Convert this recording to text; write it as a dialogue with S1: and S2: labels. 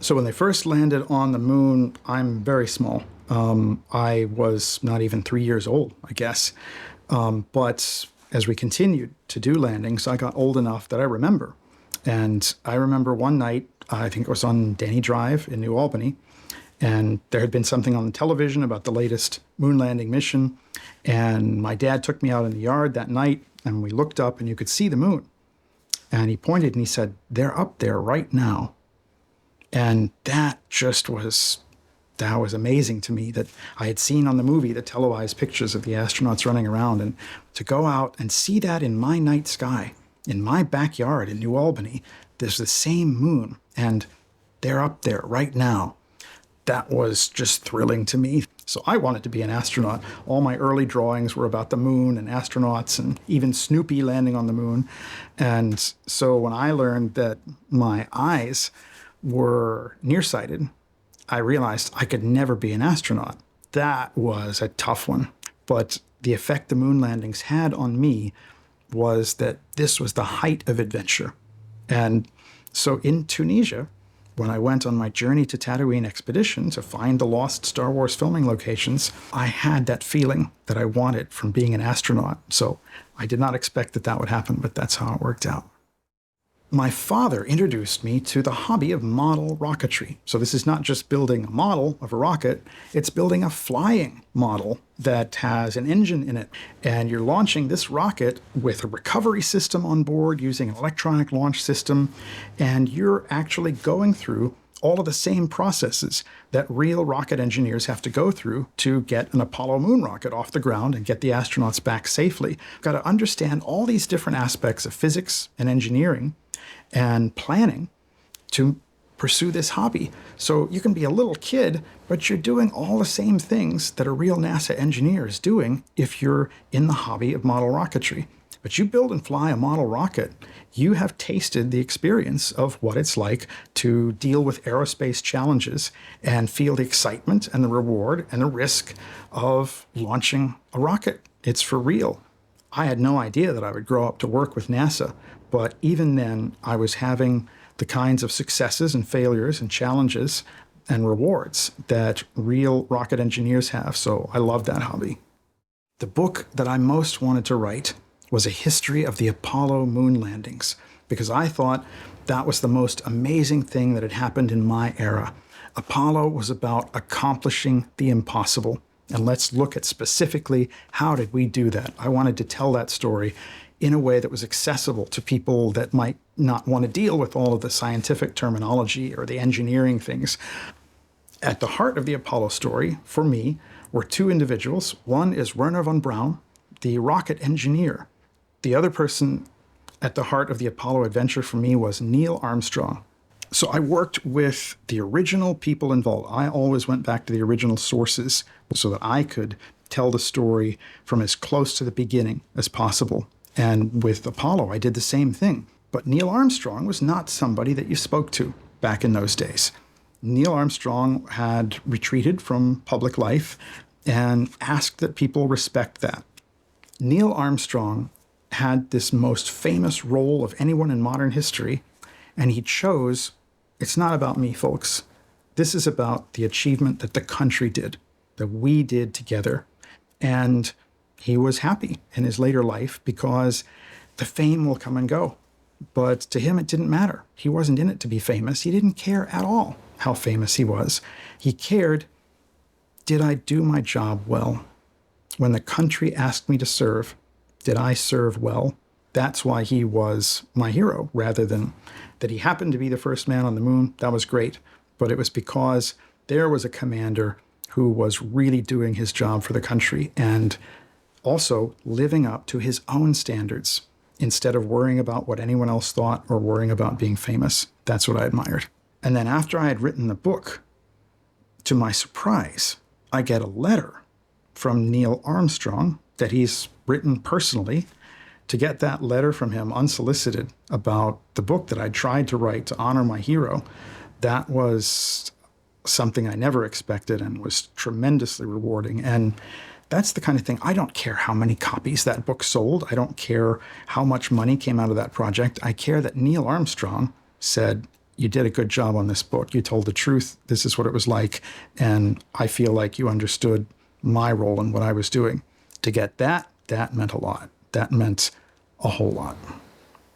S1: So when they first landed on the moon, I'm very small. I was not even 3 years old, I guess. But as we continued to do landings, I got old enough that I remember. And I remember one night, I think it was on Denny Drive in New Albany, and there had been something on the television about the latest moon landing mission. And my dad took me out in the yard that night, and we looked up and you could see the moon. And he pointed and he said, "They're up there right now." And that was amazing to me, that I had seen on the movie the televised pictures of the astronauts running around, and to go out and see that in my night sky, in my backyard in New Albany, there's the same moon and they're up there right now. That was just thrilling to me. So I wanted to be an astronaut. All my early drawings were about the moon and astronauts and even Snoopy landing on the moon. And so when I learned that my eyes were nearsighted, I realized I could never be an astronaut. That was a tough one. But the effect the moon landings had on me was that this was the height of adventure. And so in Tunisia, when I went on my Journey to Tatooine expedition to find the lost Star Wars filming locations, I had that feeling that I wanted from being an astronaut. So I did not expect that would happen, but that's how it worked out. My father introduced me to the hobby of model rocketry. So this is not just building a model of a rocket, it's building a flying model that has an engine in it. And you're launching this rocket with a recovery system on board using an electronic launch system. And you're actually going through all of the same processes that real rocket engineers have to go through to get an Apollo moon rocket off the ground and get the astronauts back safely. You've got to understand all these different aspects of physics and engineering and planning to pursue this hobby. So you can be a little kid, but you're doing all the same things that a real NASA engineer is doing if you're in the hobby of model rocketry. But you build and fly a model rocket, you have tasted the experience of what it's like to deal with aerospace challenges and feel the excitement and the reward and the risk of launching a rocket. It's for real. I had no idea that I would grow up to work with NASA, but even then I was having the kinds of successes and failures and challenges and rewards that real rocket engineers have. So I love that hobby. The book that I most wanted to write was a history of the Apollo moon landings, because I thought that was the most amazing thing that had happened in my era. Apollo was about accomplishing the impossible. And let's look at specifically, how did we do that? I wanted to tell that story in a way that was accessible to people that might not want to deal with all of the scientific terminology or the engineering things. At the heart of the Apollo story, for me, were two individuals. One is Wernher von Braun, the rocket engineer. The other person at the heart of the Apollo adventure for me was Neil Armstrong. So I worked with the original people involved. I always went back to the original sources so that I could tell the story from as close to the beginning as possible. And with Apollo, I did the same thing. But Neil Armstrong was not somebody that you spoke to back in those days. Neil Armstrong had retreated from public life and asked that people respect that. Neil Armstrong had this most famous role of anyone in modern history, and he chose, it's not about me, folks. This is about the achievement that the country did, that we did together. And he was happy in his later life because the fame will come and go. But to him, it didn't matter. He wasn't in it to be famous. He didn't care at all how famous he was. He cared, did I do my job well? When the country asked me to serve, did I serve well? That's why he was my hero, rather than that he happened to be the first man on the moon. That was great. But it was because there was a commander who was really doing his job for the country and also living up to his own standards instead of worrying about what anyone else thought or worrying about being famous. That's what I admired. And then after I had written the book, to my surprise, I get a letter from Neil Armstrong that he's written personally. To get that letter from him unsolicited about the book that I tried to write to honor my hero, that was something I never expected and was tremendously rewarding. And that's the kind of thing, I don't care how many copies that book sold. I don't care how much money came out of that project. I care that Neil Armstrong said, you did a good job on this book. You told the truth. This is what it was like. And I feel like you understood my role in what I was doing. To get that, that meant a lot. That meant a whole lot.